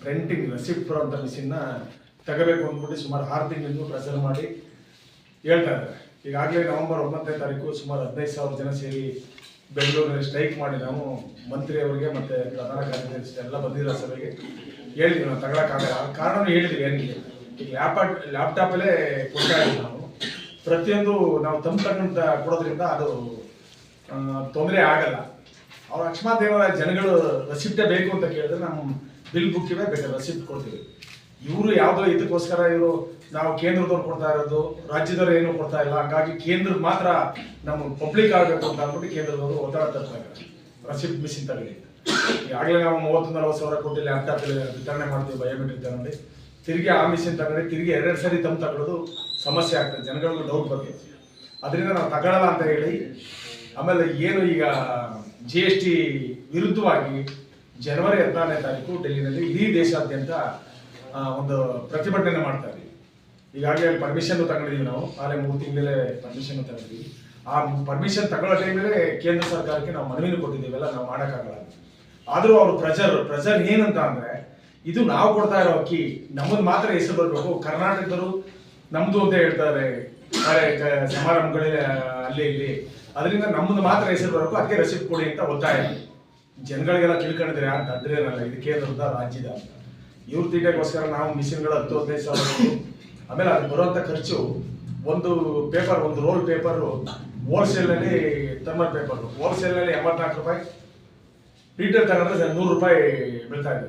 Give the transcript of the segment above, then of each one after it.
Printing receipt ಬರುವಂಥ ಮಿಷಿನ್ನ ತಗೋಬೇಕು ಅಂದ್ಬಿಟ್ಟು ಸುಮಾರು 6 ತಿಂಗಳಿಂದ ಪ್ರಚಾರ ಮಾಡಿ ಹೇಳ್ತಾ ಇದ್ದಾರೆ. ಈಗಾಗಲೇ ನವೆಂಬರ್ 9ನೇ ತಾರೀಕು ಸುಮಾರು 15,000 ಜನ ಸೇರಿ ಬೆಂಗಳೂರಿನಲ್ಲಿ ಸ್ಟ್ರೈಕ್ ಮಾಡಿ ನಾವು ಮಂತ್ರಿಯವರಿಗೆ ಮತ್ತು ಪ್ರಧಾನ ಕಾರ್ಯದರ್ಶಿ ಎಲ್ಲ ಬಂದಿರೋ ಸಭೆಗೆ ಹೇಳಿದ್ವಿ ನಾವು ತಗೊಳಕ್ಕಾಗಲ್ಲ. ಕಾರಣ ಹೇಳಿದ್ವಿ ಏನಿಲ್ಲ, ಈಗ ಲ್ಯಾಪ್ಟಾಪಲ್ಲೇ ಕೊಡ್ತಾ ಇದ್ದೀವಿ ನಾವು. ಪ್ರತಿಯೊಂದು ನಾವು ತಗೊಂಡು ಕೊಡೋದ್ರಿಂದ ಅದು ತೊಂದರೆ ಆಗಲ್ಲ. ಅವ್ರು ಅಕಸ್ಮಾತ್ ಏನಾರ ಜನಗಳು ರೆಸಿಪ್ಟೇ ಬೇಕು ಅಂತ ಕೇಳಿದ್ರೆ ನಮ್ಮ ಬಿಲ್ ಬುಕ್ ಇವೆ, ಬೇಕಾದ್ರೆ ರೆಸಿಪ್ಟ್ ಕೊಡ್ತೀವಿ. ಇವರು ಯಾವುದೋ ಇದಕ್ಕೋಸ್ಕರ ಇವರು ನಾವು ಕೇಂದ್ರದವ್ರು ಕೊಡ್ತಾ ಇರೋದು, ರಾಜ್ಯದವ್ರು ಏನೂ ಕೊಡ್ತಾ ಇಲ್ಲ, ಹಾಗಾಗಿ ಕೇಂದ್ರದ ಮಾತ್ರ ನಮ್ಮ ಪಬ್ಲಿಕ್ ಆಗಬೇಕು ಅಂತ ಅಂದ್ಬಿಟ್ಟು ಕೇಂದ್ರದವರು ಒತ್ತಡ ತರ್ತಾ ಇದ್ದಾರೆ ರೆಸಿಪ್ಟ್ ಮಿಷಿನ್ ತಗೊಳ್ಳಿ. ಈಗಾಗಲೇ ನಾವು 30-40 ಸಾವಿರ ಕೋಟಿ ಲ್ಯಾಪ್ಟಾಪ್ ವಿತರಣೆ ಮಾಡ್ತೀವಿ ಬಯೋಮೆಟ್ರಿಕ್ ತಗೊಂಡು. ತಿರುಗಿ ಆ ಮಿಷಿನ್ ತಗೊಂಡು ತಿರುಗಿ 2 ಸರಿ ತಗೊಳ್ಳೋದು ಸಮಸ್ಯೆ ಆಗ್ತದೆ, ಜನಗಳಿಗೆ ಡೌಟ್ ಬಗ್ಗೆ. ಅದರಿಂದ ನಾವು ತಗೊಳ್ಳಲ್ಲ ಅಂತ ಹೇಳಿ ಆಮೇಲೆ ಏನು ಈಗ GST ವಿರುದ್ಧವಾಗಿ ಜನವರಿ 14ನೇ ತಾರೀಕು ಡೆಲ್ಲಿನಲ್ಲಿ ಇಡೀ ದೇಶಾದ್ಯಂತ ಒಂದು ಪ್ರತಿಭಟನೆ ಮಾಡ್ತಾ ಇದ್ದೀವಿ. ಈಗಾಗಲೇ ಪರ್ಮಿಷನ್ ತಗೊಂಡಿದ್ದೀವಿ ನಾವು, ಆಗಲೇ 3 ತಿಂಗಳೇ ಪರ್ಮಿಷನ್ ತಗೊಂಡಿದ್ದೀವಿ. ಆ ಪರ್ಮಿಷನ್ ತಗೊಳ್ಳೋ ಟೈಮಲ್ಲೇ ಕೇಂದ್ರ ಸರ್ಕಾರಕ್ಕೆ ನಾವು ಮನವಿನೂ ಕೊಟ್ಟಿದ್ದೀವೆಲ್ಲ, ನಾವು ಮಾಡೋಕ್ಕಾಗಲ್ಲ. ಆದರೂ ಅವರು ಪ್ರೆಷರ್ ಏನಂತ ಅಂದರೆ, ಇದು ನಾವು ಕೊಡ್ತಾ ಇರೋ ಅಕ್ಕಿ ನಮ್ಮದು ಮಾತ್ರ ಹೆಸರು ಬರಬೇಕು, ಕರ್ನಾಟಕದವರು ನಮ್ಮದು ಅಂತ ಹೇಳ್ತಾರೆ ಸಮಾರಂಭಗಳಲ್ಲಿ ಅಲ್ಲಿ ಇಲ್ಲಿ, ಅದರಿಂದ ನಮ್ಮದು ಮಾತ್ರ ಹೆಸರು ಬರಬೇಕು, ಅದಕ್ಕೆ ರೆಸಿಪ್ಟ್ ಕೊಡಿ ಅಂತ ಒತ್ತಾಯ. ಜನಗಳಿಗೆಲ್ಲ ತಿಳ್ಕೊಂಡಿದ್ರೆ ಯಾರು ದಡ್ರೇನಲ್ಲ, ಇದು ಕೇಂದ್ರದ ರಾಜ್ಯದ ಅಂತ. ಇವ್ರ ತೀಟೆಗೋಸ್ಕರ ನಾವು ಮಿಷಿನ್ಗಳು 10-15 ಸಾವಿರ, ಆಮೇಲೆ ಅದು ಬರುವಂಥ ಖರ್ಚು ಒಂದು ಪೇಪರ್, ಒಂದು ರೋಲ್ ಪೇಪರು ಹೋಲ್ಸೇಲ್ನಲ್ಲಿ ಥರ್ಮಲ್ ಪೇಪರು ಹೋಲ್ಸೇಲ್ನಲ್ಲಿ 84 ರೂಪಾಯಿ, ರೀಟೇಲ್ ತಗೊಂಡ್ರೆ 100 ರೂಪಾಯಿ ಬೀಳ್ತಾ ಇದೆ.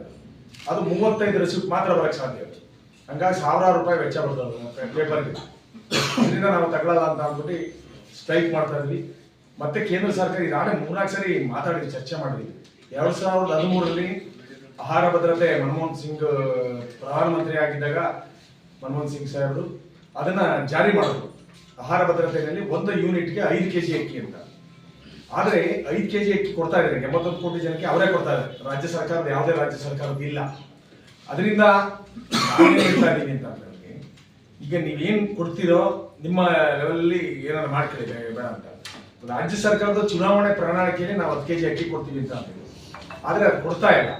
ಅದು 35 ರೆಸಿಪ್ಟ್ ಮಾತ್ರ ಬರೋಕ್ಕೆ ಸಾಧ್ಯ. ಹಂಗಾಗಿ 1000 ರೂಪಾಯಿ ವೆಚ್ಚ ಬರ್ತದೆ ಪೇಪರ್ಗೆ. ಅದರಿಂದ ನಾವು ತಗೊಳ್ಳಲ್ಲ ಅಂತ ಅಂದ್ಬಿಟ್ಟು ಸ್ಟ್ರೈಕ್ ಮಾಡ್ತಾ ಇದ್ವಿ. ಮತ್ತೆ ಕೇಂದ್ರ ಸರ್ಕಾರ ಇದಾಗಲೇ 3-4 ಸರಿ ಮಾತಾಡಿದ್ವಿ, ಚರ್ಚೆ ಮಾಡಿದ್ವಿ. 2013ರಲ್ಲಿ ಆಹಾರ ಭದ್ರತೆ ಮನಮೋಹನ್ ಸಿಂಗ್ ಪ್ರಧಾನಮಂತ್ರಿ ಆಗಿದ್ದಾಗ ಮನಮೋಹನ್ ಸಿಂಗ್ ಸಾಹೇಬರು ಅದನ್ನ ಜಾರಿ ಮಾಡಿದ್ರು. ಆಹಾರ ಭದ್ರತೆಯಲ್ಲಿ 1 ಯೂನಿಟ್ಗೆ 5 kg ಅಕ್ಕಿ ಅಂತ. ಆದರೆ 5 kg ಅಕ್ಕಿ ಕೊಡ್ತಾ ಇದ್ದಾರೆ 81 ಕೋಟಿ ಜನಕ್ಕೆ, ಅವರೇ ಕೊಡ್ತಾ ಇದ್ದಾರೆ. ರಾಜ್ಯ ಸರ್ಕಾರದ ಯಾವುದೇ ರಾಜ್ಯ ಸರ್ಕಾರದ ಇಲ್ಲ. ಅದರಿಂದ ನಾವೇನು ಹೇಳ್ತಾ ಇದ್ದೀವಿ ಅಂತ ಅಂದ್ರೆ, ಈಗ ನೀವೇನು ಕೊಡ್ತೀರೋ ನಿಮ್ಮ ಲೆವೆಲಲ್ಲಿ ಏನಾದ್ರು ಮಾಡ್ಕೊಳ್ಳಿ, ಬೇಡ ಅಂತ. ರಾಜ್ಯ ಸರ್ಕಾರದ ಚುನಾವಣೆ ಪ್ರಣಾಳಿಕೆಯಲ್ಲಿ ನಾವು 10 kg ಅಕ್ಕಿ ಕೊಡ್ತೀವಿ ಅಂತ ಅಂತೀವಿ, ಆದರೆ ಅದು ಕೊಡ್ತಾ ಇಲ್ಲ.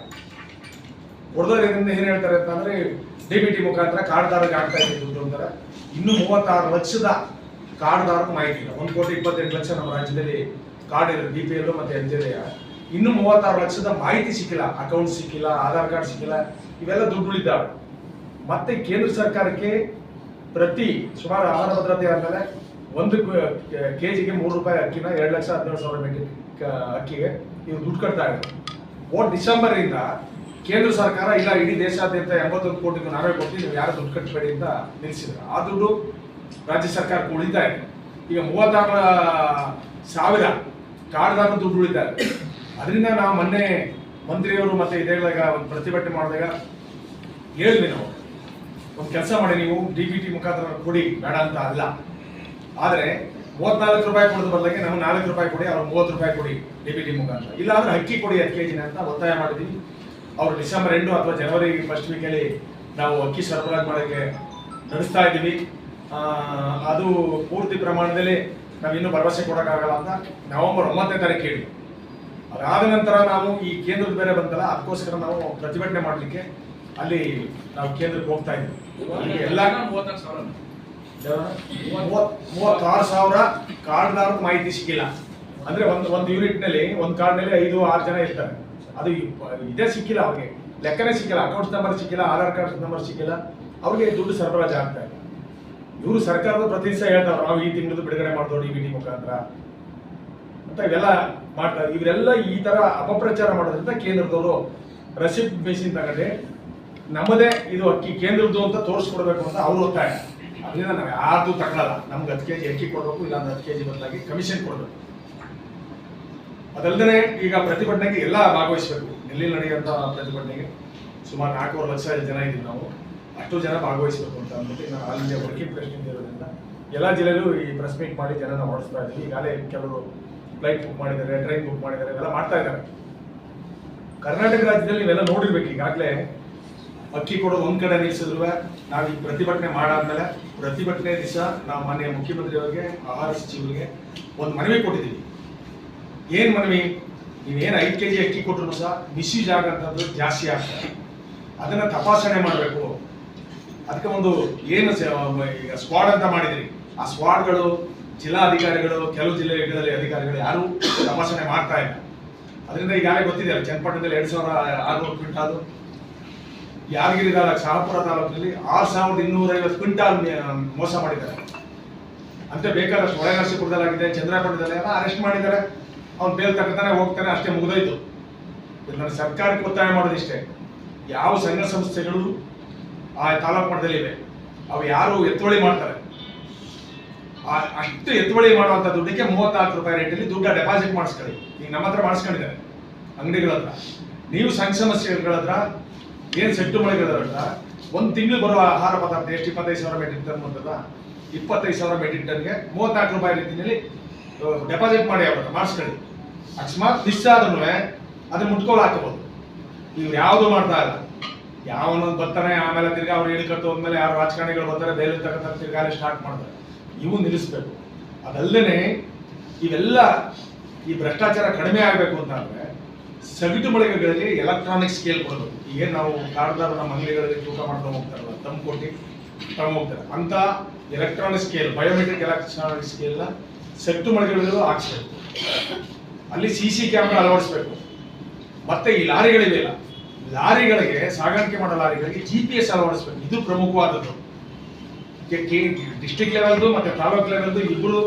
ಕೊಡೋದ್ರಿಂದ ಏನು ಹೇಳ್ತಾರೆ ಅಂತಂದ್ರೆ, DBT ಮುಖಾಂತರ ಕಾರ್ಡ್ದಾರರಿಗೆ ಆಗ್ತಾ ಇದೆ ದುಡ್ಡು ಅಂತಾರೆ. ಇನ್ನೂ 36 ಲಕ್ಷದ ಕಾರ್ಡ್ದಾರಕ್ಕೆ ಮಾಹಿತಿ ಇಲ್ಲ. 1,28 ಲಕ್ಷ ನಮ್ಮ ರಾಜ್ಯದಲ್ಲಿ ಕಾರ್ಡ್ ಇದೆ, BPL ಮತ್ತು NJDಯ. ಇನ್ನೂ 36 ಲಕ್ಷದ ಮಾಹಿತಿ ಸಿಕ್ಕಿಲ್ಲ, ಅಕೌಂಟ್ ಸಿಕ್ಕಿಲ್ಲ, ಆಧಾರ್ ಕಾರ್ಡ್ ಸಿಕ್ಕಿಲ್ಲ, ಇವೆಲ್ಲ ದುಡ್ಡು ಉಳಿದಾವೆ. ಮತ್ತೆ ಕೇಂದ್ರ ಸರ್ಕಾರಕ್ಕೆ ಪ್ರತಿ ಸುಮಾರು ಆಹಾರ ಭದ್ರತೆ ಆದಮೇಲೆ 1 kgಗೆ 3 ರೂಪಾಯಿ ಅಕ್ಕಿನ 2,17,000 ಮೆಟ್ರಿಕ್ ಅಕ್ಕಿಗೆ ಇವ್ರು ದುಡ್ಡು ಕಟ್ತಾ ಇದ್ದಾರೆ. ಡಿಸೆಂಬರಿಂದ ಕೇಂದ್ರ ಸರ್ಕಾರ ಇಲ್ಲ, ಇಡೀ ದೇಶಾದ್ಯಂತ 81 ಕೋಟಿ ನಾವೇ ಕೊಡ್ತೀವಿ, ನೀವು ಯಾರು ದುಡ್ಡು ಕಟ್ಟಬೇಡಿ ಅಂತ ನಿಲ್ಲಿಸಿದ್ರು. ಆ ದುಡ್ಡು ರಾಜ್ಯ ಸರ್ಕಾರಕ್ಕೆ ಉಳಿತಾ ಇದೆ. ಈಗ 36,000 ಕಾರ್ಡ್ದಾರ ದುಡ್ಡು ಉಳಿತಾ ಇದೆ. ಅದರಿಂದ ನಾವು ಮೊನ್ನೆ ಮಂತ್ರಿಯವರು ಮತ್ತೆ ಇದೇದಾಗ ಒಂದು ಪ್ರತಿಭಟನೆ ಮಾಡಿದಾಗ ಹೇಳಿದ್ವಿ, ನಾವು ಒಂದು ಕೆಲಸ ಮಾಡಿ, ನೀವು DBT ಮುಖಾಂತರ ಕೊಡಿ, ಬೇಡ ಅಂತ ಅಲ್ಲ. ಆದರೆ 34 ರೂಪಾಯಿ ಕೊಡೋದು ಬದಲಾಗಿ ನಮ್ಗೆ 4 ರೂಪಾಯಿ ಕೊಡಿ, ಅವ್ರು 30 ರೂಪಾಯಿ ಕೊಡಿ DBT ಮುಖಾಂತರ. ಇಲ್ಲ ಅಂದ್ರೆ ಅಕ್ಕಿ ಕೊಡಿ 10 kg ಅಂತ ಒತ್ತಾಯ ಮಾಡಿದ್ವಿ. ಅವರು ಡಿಸೆಂಬರ್ 2 ಅಥವಾ ಜನವರಿ ಫಸ್ಟ್ ವೀಕಲ್ಲಿ ನಾವು ಅಕ್ಕಿ ಸರಬರಾಜು ಮಾಡೋಕ್ಕೆ ನಡೆಸ್ತಾ ಇದ್ದೀವಿ. ಅದು ಪೂರ್ತಿ ಪ್ರಮಾಣದಲ್ಲಿ ನಾವು ಇನ್ನೂ ಭರವಸೆ ಕೊಡೋಕ್ಕಾಗಲ್ಲ ಅಂತ ನವೆಂಬರ್ 9ನೇ ತಾರೀಕು ಹೇಳಿ. ಅದಾದ ನಂತರ ನಾವು ಈ ಕೇಂದ್ರದ ಬೇರೆ ಬಂತಲ್ಲ, ಅದಕ್ಕೋಸ್ಕರ ನಾವು ಪ್ರತಿಭಟನೆ ಮಾಡಲಿಕ್ಕೆ ಅಲ್ಲಿ ನಾವು ಕೇಂದ್ರಕ್ಕೆ ಹೋಗ್ತಾ ಇದ್ವಿ. ಎಲ್ಲ 36,000 ಕಾರ್ಡ್ದಾರಕ್ಕೆ ಮಾಹಿತಿ ಸಿಕ್ಕಿಲ್ಲ. ಅಂದ್ರೆ ಒಂದು ಯೂನಿಟ್ನಲ್ಲಿ ಒಂದು ಕಾರ್ಡ್ನಲ್ಲಿ 5-6 ಜನ ಇರ್ತಾರೆ. ಅದು ಇದೇ ಸಿಕ್ಕಿಲ್ಲ, ಅವ್ರಿಗೆ ಲೆಕ್ಕನೇ ಸಿಕ್ಕಿಲ್ಲ, ಅಕೌಂಟ್ ನಂಬರ್ ಸಿಕ್ಕಿಲ್ಲ, ಆಧಾರ್ ಕಾರ್ಡ್ ನಂಬರ್ ಸಿಕ್ಕಿಲ್ಲ, ಅವ್ರಿಗೆ ದುಡ್ಡು ಸರಬರಾಜು ಆಗ್ತಾ ಇಲ್ಲ. ಇವರು ಸರ್ಕಾರದ ಪ್ರತಿ ದಿವಸ ಹೇಳ್ತಾರೆ, ನಾವು ಈ ತಿಂಗಳು ಬಿಡುಗಡೆ ಮಾಡ್ದೋ DBT ಮುಖಾಂತರ ಅಂತ ಇವೆಲ್ಲ ಮಾಡ್ತಾರೆ. ಇವರೆಲ್ಲ ಈ ತರ ಅಪಪ್ರಚಾರ ಮಾಡೋದ್ರಿಂದ ಕೇಂದ್ರದವರು ರೆಸಿಪ್ಟ್ ಮಿಷಿನ್ ತಗೊಂಡೆ ನಮ್ಮದೇ ಇದು ಅಕ್ಕಿ ಕೇಂದ್ರದ್ದು ಅಂತ ತೋರಿಸ್ಕೊಡ್ಬೇಕು ಅಂತ ಅವ್ರು ಒತ್ತಾಯ. ಅದರಿಂದ ನಾವು ಯಾರ್ದು ತಗೊಳ್ಳಲ್ಲ. ನಮ್ಗೆ 10 kg ಅಕ್ಕಿ ಕೊಡಬೇಕು, ಇಲ್ಲ 10 kg ಬದಲಾಗಿ ಕಮಿಷನ್ ಕೊಡಬೇಕು. ಅದಲ್ಲದೆ ಈಗ ಪ್ರತಿಭಟನೆಗೆ ಎಲ್ಲ ಭಾಗವಹಿಸಬೇಕು. ಡೆಲ್ಲಿಯಲ್ಲಿ ನಡೆಯುವಂಥ ಪ್ರತಿಭಟನೆಗೆ ಸುಮಾರು 4.5 ಲಕ್ಷ ಜನ ಇದ್ದೀವಿ ನಾವು, ಅಷ್ಟು ಜನ ಭಾಗವಹಿಸಬೇಕು ಅಂತ ಅಂದ್ಬಿಟ್ಟು ನಾವು ಆಲ್ ಇಂಡಿಯಾ ವರ್ಕಿಂಗ್ ಪ್ರೆಸಿಡೆಂಟ್ ಇರೋದ್ರಿಂದ ಎಲ್ಲ ಜಿಲ್ಲೆಯಲ್ಲೂ ಈ ಪ್ರೆಸ್ ಮೀಟ್ ಮಾಡಿ ಜನನ ಓಡಿಸ್ತಾ ಇದ್ದೀವಿ. ಈಗಾಗಲೇ ಕೆಲವರು ಫ್ಲೈಟ್ ಬುಕ್ ಮಾಡಿದ್ದಾರೆ, ಟ್ರೈನ್ ಬುಕ್ ಮಾಡಿದ್ದಾರೆ, ಇವೆಲ್ಲ ಮಾಡ್ತಾ ಇದ್ದಾರೆ. ಕರ್ನಾಟಕ ರಾಜ್ಯದಲ್ಲಿ ನೀವೆಲ್ಲ ನೋಡಿರ್ಬೇಕು. ಈಗಾಗಲೇ ಅಕ್ಕಿ ಕೊಡೋದು ಒಂದು ಕಡೆ ನಿಲ್ಲಿಸಿದ್ರು. ನಾವು ಈ ಪ್ರತಿಭಟನೆ ಮಾಡಾದ್ಮೇಲೆ ಪ್ರತಿಭಟನೆ ದಿವಸ ನಾವು ಮಾನ್ಯ ಮುಖ್ಯಮಂತ್ರಿಯವರಿಗೆ, ಆಹಾರ ಸಚಿವರಿಗೆ ಒಂದು ಮನವಿ ಕೊಟ್ಟಿದ್ದೀವಿ. ಏನು ಮನವಿ? ನೀವೇನು 5 kg ಅಕ್ಕಿ ಕೊಟ್ಟರು ಸಹ ಮಿಸ್ಯೂಸ್ ಆಗಂಥದ್ದು ಜಾಸ್ತಿ ಆಗ್ತದೆ. ಅದನ್ನ ತಪಾಸಣೆ ಮಾಡಬೇಕು. ಅದಕ್ಕೆ ಒಂದು ಏನು ಈಗ ಸ್ಕ್ವಾಡ್ ಅಂತ ಮಾಡಿದ್ರಿ, ಆ ಸ್ಕ್ವಾಡ್ಗಳು ಜಿಲ್ಲಾಧಿಕಾರಿಗಳು, ಕೆಲವು ಜಿಲ್ಲೆಗಳಲ್ಲಿ ಅಧಿಕಾರಿಗಳು ಯಾರು ತಪಾಸಣೆ ಮಾಡ್ತಾ ಇಲ್ಲ. ಅದರಿಂದ ಈಗಾಗಲೇ ಗೊತ್ತಿದೆಯಲ್ಲ, ಚನ್ನಪಟ್ಟಣದಲ್ಲಿ 2600 ಕ್ವಿಂಟಾಲ್, ಯಾದಗಿರಿ ತಾಲೂಕು ಶಹಾಪುರ ತಾಲೂಕಿನಲ್ಲಿ 6250 ಕ್ವಿಂಟಾಲ್ ಮೋಸ ಮಾಡಿದ್ದಾರೆ. ಅಂತ ಬೇಕಾದಷ್ಟು ಹೊಳೆನರಸೀಪುರದಲ್ಲಾಗಿದೆ, ಚಂದ್ರಪಟ್ಟಣದಲ್ಲಿ ಎಲ್ಲ ಅರೆಸ್ಟ್ ಮಾಡಿದ್ದಾರೆ. ಅವ್ನು ಬೇಲ್ ತಕ್ಕತಾನೆ ಹೋಗ್ತಾನೆ, ಅಷ್ಟೇ ಮುಗಿದೋಯ್ತು. ನನ್ನ ಸರ್ಕಾರಕ್ಕೆ ಒತ್ತಾಯ ಮಾಡೋದಿಷ್ಟೇ, ಯಾವ ಸಂಘ ಸಂಸ್ಥೆಗಳು ಆ ತಾಲೂಕು ಮಟ್ಟದಲ್ಲಿ ಇವೆ, ಅವು ಯಾರು ಎತ್ತುವಳಿ ಮಾಡ್ತಾರೆ, ಅಷ್ಟು ಎತ್ತುವಳಿ ಮಾಡುವಂಥ ದುಡ್ಡಿಗೆ 34 ರೂಪಾಯಿ ರೇಟಲ್ಲಿ ದುಡ್ಡ ಡೆಪಾಸಿಟ್ ಮಾಡಿಸ್ಕೊಳ್ಳಿ. ಈಗ ನಮ್ಮ ಹತ್ರ ಮಾಡಿಸ್ಕೊಂಡಿದ್ದಾರೆ ಅಂಗಡಿಗಳ ಹತ್ರ. ನೀವು ಸಂಘ ಸಂಸ್ಥೆಗಳ ಹತ್ರ ಏನು ಸೆಟ್ಟು ಮಳಿಗಳ ಹತ್ರ ಒಂದು ತಿಂಗಳು ಬರೋ ಆಹಾರ ಪದಾರ್ಥ ಎಷ್ಟು 25,000 ಮೆಟ್ರಿಕ್ ಟನ್ ಅಂತದ, 25,000 ಮೆಟ್ರಿಕ್ ಟನ್ಗೆ 34 ರೂಪಾಯಿ ರೀತಿಯಲ್ಲಿ ಡೆಪಾಸಿಟ್ ಮಾಡಿ ಅವ್ರನ್ನ ಮಾಡಿಸ್ಕೊಳ್ಳಿ. ಅಕಸ್ಮಾತ್ ಮಿಸ್ ಆದ್ರೂ ಅದನ್ನ ಮುಟ್ಕೋಲು ಹಾಕಬಹುದು. ಇವ್ರು ಯಾವುದು ಮಾಡ್ತಾ ಇಲ್ಲ. ಯಾವನೊಂದು ಬರ್ತಾನೆ, ಆಮೇಲೆ ತಿರ್ಗಾ ಅವ್ರು ಹೇಳಿಕಟ್ಟು ಹೋದ್ಮೇಲೆ ಯಾರು ರಾಜಕಾರಣಿಗಳು ಬರ್ತಾರೆ, ಬೇರೆ ತಕ್ಕಂಥ ತಿರ್ಗಾಲೆ ಸ್ಟಾರ್ಟ್ ಮಾಡ್ತಾರೆ. ಇವು ನಿಲ್ಲಿಸ್ಬೇಕು. ಅದಲ್ಲದೆ ಇವೆಲ್ಲ ಈ ಭ್ರಷ್ಟಾಚಾರ ಕಡಿಮೆ ಆಗಬೇಕು ಅಂತ ಅಂದ್ರೆ ಸಗಟು ಮಳಿಗೆಗಳಲ್ಲಿ ಎಲೆಕ್ಟ್ರಾನಿಕ್ ಸ್ಕೇಲ್ ಕೊಡಬೇಕು. ಏನು ನಾವು ಕಾರ್ದಾರ ನಮ್ಮ ಅಂಗಡಿಗಳಲ್ಲಿ ತೂಕ ಮಾಡ್ಕೊಂಡು ಹೋಗ್ತಾರಲ್ಲ, ತಮ್ಮ ಕೊಟ್ಟು ತಗೊಂಡೋಗ್ತಾರೆ ಅಂತ ಎಲೆಕ್ಟ್ರಾನಿಕ್ ಸ್ಕೇಲ್, ಬಯೋಮೆಟ್ರಿಕ್ ಎಲೆಕ್ಟ್ರಾನಿಕ್ ಸ್ಕೇಲ್ನ ಸಗಟು ಮಳಿಗೆಗಳಲ್ಲೂ ಹಾಕ್ಸ್ಬೇಕು. ಅಲ್ಲಿ CC ಕ್ಯಾಮ್ರಾ ಅಳವಡಿಸ್ಬೇಕು. ಮತ್ತೆ ಈ ಲಾರಿಗಳಿವೆಯಲ್ಲ, ಲಾರಿಗಳಿಗೆ ಸಾಗಾಣಿಕೆ ಮಾಡೋ ಲಾರಿಗಳಿಗೆ GPS ಅಳವಡಿಸ್ಬೇಕು. ಇದು ಪ್ರಮುಖವಾದದ್ದು. ಡಿಸ್ಟ್ರಿಕ್ಟ್ ಲೆವೆಲ್ದು ಮತ್ತೆ ತಾಲೂಕ್ ಲೆವೆಲ್ದು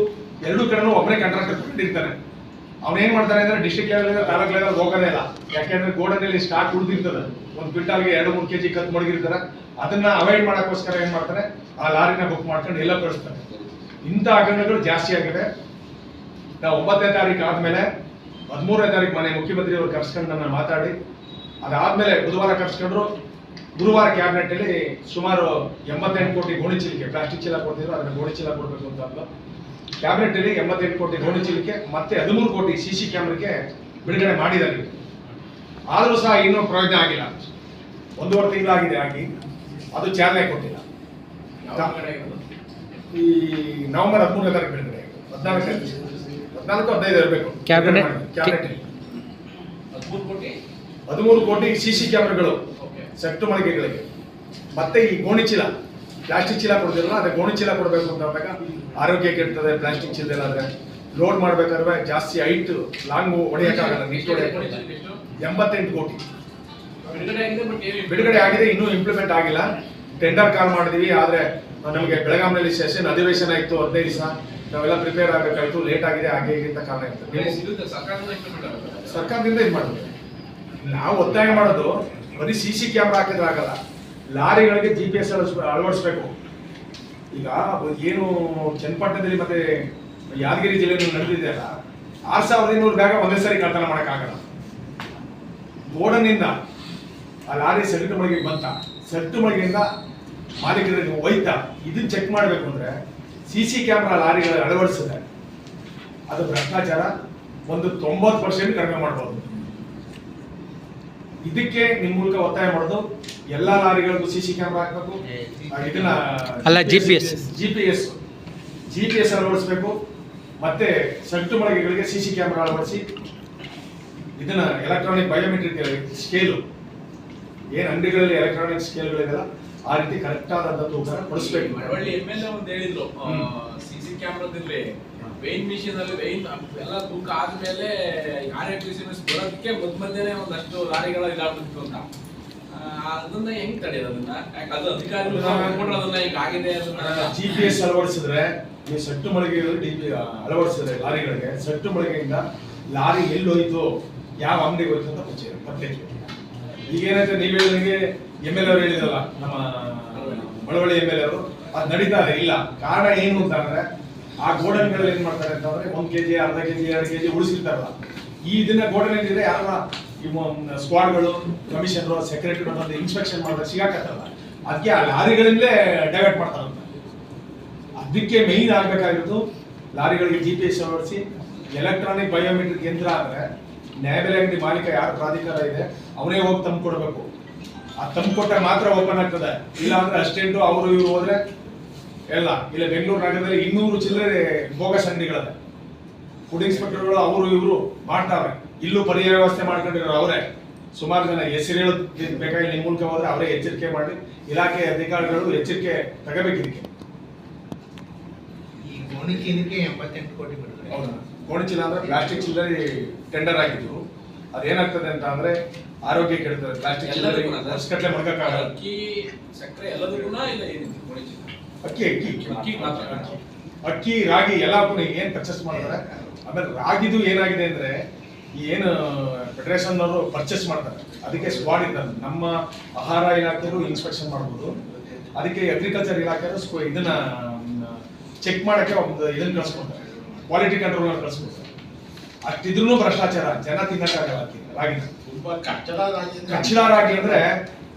ಎರಡೂ ಕಡೆನೂ ಒಬ್ಬರೇ ಕಾಂಟ್ರಾಕ್ಟರ್ ತಗೊಂಡಿರ್ತಾನೆ. ಅವನೇನ್ ಮಾಡ್ತಾನೆ ಅಂದ್ರೆ ಡಿಸ್ಟ್ರಿಕ್ಟ್ ಲೆವೆಲ್ ತಾಲೂಕ್ ಲೆವೆಲ್ ಹೋಗೋದೇ ಇಲ್ಲ. ಯಾಕೆಂದ್ರೆ ಗೋಡನಲ್ಲಿ ಸ್ಟಾಕ್ ಉಳಿದಿರ್ತದೆ, ಒಂದು ಕ್ವಿಂಟಾಲ್ಗೆ 2-3 kg ಕತ್ ಮಡಗಿರ್ತಾರೆ. ಅದನ್ನ ಅವಾಯ್ಡ್ ಮಾಡೋಕ್ಕೋಸ್ಕರ ಏನ್ ಮಾಡ್ತಾನೆ, ಆ ಲಾರಿನ ಬುಕ್ ಮಾಡ್ಕೊಂಡು ಎಲ್ಲ ಕಳಿಸ್ತಾನೆ. ಇಂಥ ಹಗರಣಗಳು ಜಾಸ್ತಿ ಆಗಿದೆ. ನಾವು 9ನೇ ತಾರೀಕು ಆದ್ಮೇಲೆ 13ನೇ ತಾರೀಕು ಮನೆ ಮುಖ್ಯಮಂತ್ರಿ ಅವರು ಕರ್ಸ್ಕೊಂಡು ನನ್ನ ಮಾತಾಡಿ, ಅದಾದ್ಮೇಲೆ ಬುಧವಾರ ಕರ್ಸ್ಕೊಂಡ್ರು. ಗುರುವಾರ ಕ್ಯಾಬಿನೆಟ್ ಅಲ್ಲಿ ಸುಮಾರು 88 ಕೋಟಿ ಗೋಣಿ ಚೀಲಿಕೆ, ಪ್ಲಾಸ್ಟಿಕ್ ಚೀಲ ಕೊಡ್ತಿದ್ರು, ಅದನ್ನ ಗೋಣಿ ಚೀಲ ಕೊಡ್ಬೇಕು ಅಂತ ಕ್ಯಾಬಿನೆಟ್ ಅಲ್ಲಿ 88 ಕೋಟಿ ಗೋಣಿ ಚೀಲಿಕೆ ಮತ್ತೆ 13 ಕೋಟಿ CC ಕ್ಯಾಮ್ರಾಕ್ಕೆ ಬಿಡುಗಡೆ ಮಾಡಿದ್ದಾರೆ. ಆದ್ರೂ ಸಹ ಇನ್ನೂ ಪ್ರಯೋಜನ ಆಗಿಲ್ಲ. 1.5 ತಿಂಗಳಾಗಿದೆ ಆಗಿ, ಅದು ಚಾಲನೆ ಕೊಟ್ಟಿಲ್ಲ. ಈ ನವೆಂಬರ್ 13ನೇ ತಾರೀಕು ಬಿಡುಗಡೆ, 14-15 ಇರಬೇಕು ಕ್ಯಾಬಿನೆಟ್. 13 ಕೋಟಿ CC ಕ್ಯಾಮ್ರಾಗಳು ಸೆಕ್ಟು ಮಳಿಗೆಗಳಿಗೆ. ಮತ್ತೆ ಈ ಗೋಣಿ ಚೀಲ, ಪ್ಲಾಸ್ಟಿಕ್ ಚೀಲ ಕೊಡ್ತಿರಲ್ಲ, ಅದೇ ಗೋಣಿ ಚೀಲ ಕೊಡಬೇಕು ಅಂತ ಅಂದಾಗ ಆರೋಗ್ಯ ಕೆಡ್ತದೆ. ಪ್ಲಾಸ್ಟಿಕ್ ಚೀಲದಲ್ಲಾದ್ರೆ ಲೋಡ್ ಮಾಡ್ಬೇಕಾದ್ರೆ ಜಾಸ್ತಿ ಹೈಟ್ ಲಾಂಗ್ ಹೊಡೆಯಕ್ಕಾಗಲ್ಲ, ನೀಟ್ ಹೊಡೆಯಕ್ಕೆ. 88 ಕೋಟಿ ಬಿಡುಗಡೆ ಆಗಿದೆ, ಇನ್ನೂ ಇಂಪ್ಲಿಮೆಂಟ್ ಆಗಿಲ್ಲ. ಟೆಂಡರ್ ಕಾಲ್ ಮಾಡಿದೀವಿ, ಆದ್ರೆ ನಮಗೆ ಬೆಳಗಾವಿನಲ್ಲಿ ಸೆಷನ್ ಅಧಿವೇಶನ ಇತ್ತು 15 ದಿವಸ, ನಾವೆಲ್ಲ ಪ್ರಿಪೇರ್ ಆಗಬೇಕಾಯ್ತು, ಲೇಟ್ ಆಗಿದೆ, ಹಾಗೆ ಹೀಗೆ ಕಾರಣ ಇರ್ತದೆ. ಸರ್ಕಾರದಿಂದ ಇದು ಮಾಡಬೇಕು. ನಾವು ಒತ್ತಾಯ ಮಾಡೋದು ಬರೀ CC ಕ್ಯಾಮ್ರಾ ಹಾಕಿದ್ರೆ ಆಗಲ್ಲ, ಲಾರಿಗಳಿಗೆ GPS ಅಳವಡಿಸ್ಬೇಕು. ಈಗ ಏನು ಚನ್ನಪಟ್ಟಣದಲ್ಲಿ ಮತ್ತೆ ಯಾದಗಿರಿ ಜಿಲ್ಲೆಯಲ್ಲಿ ನಡೆದಿದೆಯಲ್ಲ, 6200 ಬ್ಯಾಗ ಒಂದೇ ಸರಿ ಕಳ್ತನ ಮಾಡೋಕ್ಕಾಗಲ್ಲ. ಗೋಡನಿಂದ ಆ ಲಾರಿ ಸಗಟು ಮಳಿಗೆಗೆ ಬಂತ, ಸಗಟು ಮಳಿಗೆಯಿಂದ ಮಾಲೀಕರಿಗೆ ಹೋಯ್ತಾ, ಇದನ್ನ ಚೆಕ್ ಮಾಡಬೇಕು ಅಂದ್ರೆ CC ಕ್ಯಾಮ್ರಾ ಲಾರಿಗಳ ಅಳವಡಿಸಿದೆ, ಅದು ಭ್ರಷ್ಟಾಚಾರ ಒಂದು 90% ಕಡಿಮೆ ಮಾಡ್ಬೋದು. ಇದಕ್ಕೆ ನಿಮ್ಮ ಮೂಲಕ ಒತ್ತಾಯ ಮಾಡೋದು, ಎಲ್ಲಾ ಲಾರಿಗಳಿಗೂ CC ಕ್ಯಾಮ್ರಾ ಹಾಕಬೇಕು. ಇದನ್ನ ಅಲ್ಲ, GPS ಅಳವಡಿಸಬೇಕು. ಮತ್ತೆ ಸಗಟು ಮಳಿಗೆಗಳಿಗೆ CC ಕ್ಯಾಮ್ರಾ ಅಳವಡಿಸಿ, ಇದನ್ನ ಎಲೆಕ್ಟ್ರಾನಿಕ್ ಬಯೋಮೆಟ್ರಿಕ್ ಸ್ಕೇಲು, ಏನ್ ಅಂಗಡಿಗಳಲ್ಲಿ ಎಲೆಕ್ಟ್ರಾನಿಕ್ ಸ್ಕೇಲ್ಗಳಿದೆಲ್ಲ ಆ ರೀತಿ ಕರೆಕ್ಟ್ ಆದಂತ ತೂಕ ಕೊಡಿಸ್ಬೇಕು. MLA ಒಂದು ಹೇಳಿದ್ರು, CC ಕ್ಯಾಮ್ರಾದಲ್ಲಿ ವೇನ್ ಮಿಷಿನ್ ಅಲ್ಲಿ ವೇನ್ ಎಲ್ಲ ತೂಕ ಆದ್ಮೇಲೆ RFPC ಬರೋದಕ್ಕೆ ಮಧ್ಯೆ ಒಂದಷ್ಟು ಲಾರಿಗಳ ಇದಾಗ್ಬಿಡ್ತು ಅಂತ. ಅದನ್ನ ಹೆಂಗ್ ತಡೆಯೋದು? ಅದನ್ನ ಅದು ಅಧಿಕಾರಿಗಳು ಅದನ್ನ ಈಗ ಆಗಿದೆ. GPS ಅಳವಡಿಸಿದ್ರೆ, ನೀವು ಸಟ್ಟು ಮಳಿಗೆಗಳಲ್ಲಿ ಅಳವಡಿಸಿದ್ರೆ ಲಾರಿಗಳಿಗೆ, ಸಟ್ಟು ಮಳಿಗೆಯಿಂದ ಲಾರಿ ಎಲ್ಲಿ ಹೋಯ್ತು, ಯಾವ ಅಂಗಡಿಗೆ ಹೋಯ್ತು ಅಂತ ಪತ್ತೆ. ಈಗೇನಂದ್ರೆ ನೀವು ಹೇಳಿದಂಗೆ MLA ಅವರು ಹೇಳಿದಲ್ಲ, ನಮ್ಮ ಮಳವಳ್ಳಿ MLA ಅವರು, ಅದು ನಡೀತಾ ಇಲ್ಲ. ಕಾರಣ ಏನು ಅಂತ ಅಂದ್ರೆ, ಆ ಗೋಡನ್ಗಳಲ್ಲಿ ಏನ್ ಮಾಡ್ತಾರೆ ಅಂತಂದ್ರೆ 1 kg, ಅರ್ಧ kg, 2 kg ಉಳಿಸಿರ್ತಾರಲ್ಲ. ಈ ಇದನ್ನ ಗೋಡನ್ ಏನಿದೆ, ಯಾರ ಸ್ಕ್ವಾಡ್ಗಳು, ಕಮಿಷನರ್, ಸೆಕ್ರೆಟರಿ ಬಂದು ಇನ್ಸ್ಪೆಕ್ಷನ್ ಮಾಡಿದ್ರೆ ಸಿಗಾಕತ್ತಲ್ಲ, ಅದಕ್ಕೆ ಆ ಲಾರಿಗಳಿಂದಲೇ ಡೈವರ್ಟ್ ಮಾಡ್ತಾರಂತ. ಅದಕ್ಕೆ ಮೇಯ್ನ್ ಆಗ್ಬೇಕಾಗಿರೋದು ಲಾರಿಗಳಿಗೆ GPS ಅಳವಡಿಸಿ, ಎಲೆಕ್ಟ್ರಾನಿಕ್ ಬಯೋಮೆಟ್ರಿಕ್ ಯಂತ್ರ ಅಂದ್ರೆ ನ್ಯಾಯಬೆಲೆ ಅಂಗಡಿ ಮಾಲೀಕ ಯಾರು ಪ್ರಾಧಿಕಾರ ಇದೆ ಅವನೇ ಹೋಗಿ ತಂದು ಕೊಡಬೇಕು. ಆ ತಂದು ಕೊಟ್ಟಾಗ ಮಾತ್ರ ಓಪನ್ ಆಗ್ತದೆ. ಇಲ್ಲ ಅಂದ್ರೆ ಅಸ್ಟೆಂಟು ಅವರು ಇವರು ಹೋದ್ರೆ ಎಲ್ಲ. ಇಲ್ಲ ಬೆಂಗಳೂರು ನಗರದಲ್ಲಿ 200 ಚಿಲ್ಲರೆ ಬೋಗಸ್ ಅಂಗಡಿಗಳದೆ. ಫುಡ್ ಇನ್ಸ್ಪೆಕ್ಟರ್ಗಳು ಅವರು ಇವರು ಮಾಡ್ತಾವ್ರೆ. ಇಲ್ಲೂ ಪರ್ಯಾಯ ವ್ಯವಸ್ಥೆ ಮಾಡ್ಕೊಂಡಿರೋ ಅವರೇ. ಸುಮಾರು ಜನ ಹೆಸರು ಹೇಳೋದು ಬೇಕಾಗಿ ನಿಮ್ಮ ಮೂಲಕ ಹೋದ್ರೆ ಅವರೇ ಎಚ್ಚರಿಕೆ ಮಾಡಿ ಇಲಾಖೆ ಅಧಿಕಾರಿಗಳು ಎಚ್ಚರಿಕೆ ತಗೋಬೇಕು ಇದಕ್ಕೆ. ಈ ಗೋಣಿಕೆ ಇದಕ್ಕೆ 88 ಕೋಟಿ ಬಿಡುಗಡೆ. ಹೌದಾ? ಗೋಣಿ ಚೀಲ ಅಂದ್ರೆ ಪ್ಲಾಸ್ಟಿಕ್ ಚಿಲ್ಲರೆ ಟೆಂಡರ್ ಆಗಿದ್ದು ಅದೇನಾಗ್ತದೆ ಅಂತ ಅಂದ್ರೆ ಆರೋಗ್ಯ ಕೆಡುತ್ತದೆ. ಪ್ಲಾಸ್ಟಿಕ್ ಚಿಲ್ಲರೆ ವರ್ಷಗಟ್ಟಲೆ ಮಡಗಕ್ಕಾಗಲ್ಲ. ಅಕ್ಕಿ ಸಕ್ಕರೆ ಎಲ್ಲದಕ್ಕೂ ಇಲ್ಲ ಏನಿದೆ ಗೋಣಿ ಚೀಲ. ಅಕ್ಕಿ ಅಕ್ಕಿ ಅಕ್ಕಿ ಮಾತ್ರ. ಅಕ್ಕಿ ರಾಗಿ ಎಲ್ಲಕ್ಕೂ ಏನ್ ಪರ್ಚೇಸ್ ಮಾಡ್ತಾರೆ. ಆಮೇಲೆ ರಾಗಿದು ಏನಾಗಿದೆ ಅಂದ್ರೆ ಏನು ಫೆಡರೇಷನ್ ಅವರು ಪರ್ಚೇಸ್ ಮಾಡ್ತಾರೆ, ಅದಕ್ಕೆ ಸ್ಕ್ವಾಡ್ ಇದ್ದಾರೆ. ನಮ್ಮ ಆಹಾರ ಇಲಾಖೆಯವರು ಇನ್ಸ್ಪೆಕ್ಷನ್ ಮಾಡ್ಬೋದು, ಅದಕ್ಕೆ ಅಗ್ರಿಕಲ್ಚರ್ ಇಲಾಖೆಯವರು ಇದನ್ನ ಚೆಕ್ ಮಾಡಕ್ಕೆ ಒಂದು ಇದನ್ನ ಕಳ್ಸ್ಕೊಡ್ತಾರೆ, ಕ್ವಾಲಿಟಿ ಕಂಟ್ರೋಲ್ ಕಳ್ಸ್ಕೊಡ್ತಾರೆ. ಅಷ್ಟಿದ್ರೂ ಭ್ರಷ್ಟಾಚಾರ, ಜನ ತಿನ್ನಕ್ಕಾಗಲ್ಲ ಅಕ್ಕಿ ರಾಗಿನ. ತುಂಬಾ ಕಚ್ಚಡ ರಾಗಿ ಅಂದ್ರೆ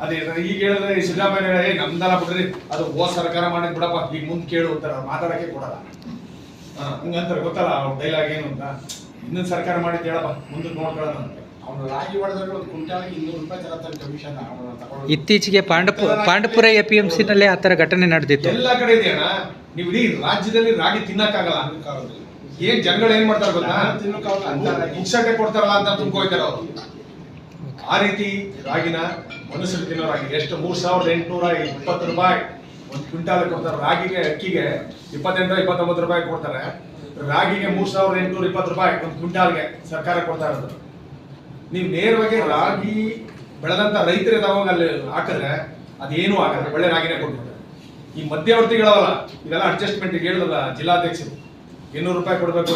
ಅದೇ ಈಗ ಹೇಳಿದ್ರೆ ಈ ಸಿದ್ದರಾಮಯ್ಯ ನಮ್ದಲ್ಲ ಬಿಡ್ರಿ, ಅದು ಹೋದ ಸರ್ಕಾರ ಮಾಡಿದ್ ಬಿಡಪ್ಪ, ಈಗ ಮುಂದ್ ಕೇಳು ಅಂತಾರ, ಮಾತಾಡಕ್ಕೆ ಕೊಡಲ್ಲ. ಹಂಗಂತಾರೆ ಗೊತ್ತಲ್ಲ ಅವ್ರ ಡೈಲಾಗ್ ಏನು ಅಂತ, ಇನ್ನೊಂದು ಸರ್ಕಾರ ಮಾಡಿದ್ ಹೇಳಪ್ಪ ಮುಂದಕ್ಕೆ ನೋಡ್ಕೊಳ್ಳೋಣ ಅಂತ. ಅವನು ರಾಗಿ ಹೊಡೆದ್ರೆ ಒಂದು ಕ್ವಿಂಟಾಲ್ಗೆ 200 ರೂಪಾಯಿ ತರತ್ತಾನೆ ಕಮಿಷನ್ ಅವನು ತಗೊಂಡು. ಇತ್ತೀಚೆಗೆ ಪಾಂಡಪುರ APMC ನಲ್ಲಿ ಆ ತರ ಘಟನೆ ನಡೆದಿತ್ತು. ಎಲ್ಲ ಕಡೆ ಇದೆಯಣ್ಣ. ನೀವು ಇಡೀ ರಾಜ್ಯದಲ್ಲಿ ರಾಗಿ ತಿನ್ನಕ್ಕಾಗಲ್ಲ. ಏನ್ ಜನಗಳು ಏನ್ ಮಾಡ್ತಾರೆ ಗೊತ್ತಾ, ಇನ್ಸರ್ಟೆ ಕೊಡ್ತಾರಲ್ಲ ಅಂತ ತುಂಬ್ಕೋಯ್ತಾರೆ ಅವರು. ಆ ರೀತಿ ರಾಗಿನ ಮನುಷ್ಯರು ತಿನ್ನೋ ರಾಗಿ ಎಷ್ಟು 3820 ರೂಪಾಯಿ ಒಂದು ಕ್ವಿಂಟಾಲ್ ಕೊಡ್ತಾರೆ. ರಾಗಿಗೆ ಅಕ್ಕಿಗೆ 28-29 ರೂಪಾಯಿ ಕೊಡ್ತಾರೆ. ರಾಗಿಗೆ 3820 ರೂಪಾಯಿ ಒಂದು ಕ್ವಿಂಟಾಲ್ಗೆ ಸರ್ಕಾರ ಕೊಡ್ತಾ ಇರೋದು. ನೀವು ನೇರವಾಗಿ ರಾಗಿ ಬೆಳೆದಂತ ರೈತರ ತಗೊಂಡು ಅಲ್ಲಿ ಹಾಕಿದ್ರೆ ಅದೇನು ಆಗಲ್ಲ, ಒಳ್ಳೆ ರಾಗಿನೇ ಕೊಡ್ತಾರೆ. ಈ ಮಧ್ಯವರ್ತಿಗಳವಲ್ಲ ಇವೆಲ್ಲ ಅಡ್ಜಸ್ಟ್ಮೆಂಟ್ ಹೇಳಿದಲ್ಲ ಜಿಲ್ಲಾಧ್ಯಕ್ಷರು 200 ರೂಪಾಯಿ ಕೊಡ್ಬೇಕು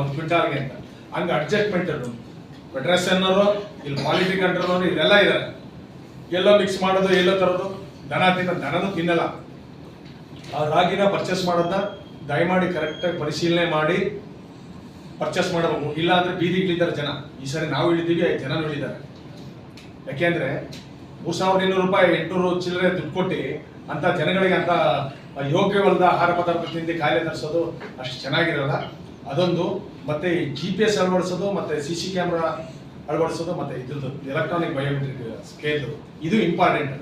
ಒಂದು ಕ್ವಿಂಟಾಲ್ಗೆ ಅಂತ. ಹಂಗ ಅಡ್ಜಸ್ಟ್ಮೆಂಟ್ ಫೆಡರೇಷನ್ ಅವರು ಇಲ್ಲಿ ಕ್ವಾಲಿಟಿ ಕಂಟ್ರೋಲ್ ಅವರು ಇದೆಲ್ಲ ಇದ್ದಾರೆ. ಎಲ್ಲೋ ಮಿಕ್ಸ್ ಮಾಡೋದು, ಎಲ್ಲೋ ತರೋದು. ದನನೂ ತಿನ್ನಲ್ಲ. ಆ ರಾಗಿನ ಪರ್ಚೇಸ್ ಮಾಡೋದನ್ನ ದಯಮಾಡಿ ಕರೆಕ್ಟಾಗಿ ಪರಿಶೀಲನೆ ಮಾಡಿ ಪರ್ಚೇಸ್ ಮಾಡಬೇಕು. ಇಲ್ಲ ಅಂದ್ರೆ ಬೀದಿಗಿಳಿದ್ದಾರೆ ಜನ. ಈ ಸರಿ ನಾವು ಇಳಿದೀವಿ, ಜನನೂ ಇಳಿದ್ದಾರೆ. ಯಾಕೆಂದ್ರೆ 3200 ರೂಪಾಯಿ 800 ಚಿಲ್ಲರೆ ದುಡ್ಡು ಕೊಟ್ಟು ಅಂತ ಜನಗಳಿಗೆ ಅಂತ ಯೋಗ್ಯವಲ್ಲದ ಆಹಾರ ಪದಾರ್ಥ ತಿಂದು ಕಾಯಿಲೆ ತರಿಸೋದು ಅಷ್ಟು ಚೆನ್ನಾಗಿರಲ್ಲ. ಅದೊಂದು ಮತ್ತೆ GPS ಅಳವಡಿಸೋದು, ಮತ್ತೆ CC ಕ್ಯಾಮ್ರಾ ಅಳವಡಿಸೋದು, ಮತ್ತೆ ಇದ್ರದ್ದು ಎಲೆಕ್ಟ್ರಾನಿಕ್ ಬಯೋಮೆಟ್ರಿಕ್ ಸ್ಕೇಲ್, ಇದು ಇಂಪಾರ್ಟೆಂಟ್.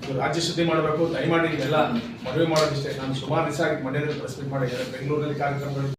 ಇದು ರಾಜ್ಯ ಸುದ್ದಿ ಮಾಡಬೇಕು. ದಯಮಾಡಿ ಇದೆಲ್ಲ ಮನವಿ ಮಾಡೋದಿಷ್ಟೇ. ನಾನು ಸುಮಾರು ದಿವಸ ಆಗಿ ಮಂಡ್ಯದಲ್ಲಿ ಪ್ರೆಸ್ ಮೀಟ್ ಮಾಡಿದ್ದಾರೆ, ಬೆಂಗಳೂರಲ್ಲಿ ಕಾರ್ಯಕ್ರಮಗಳು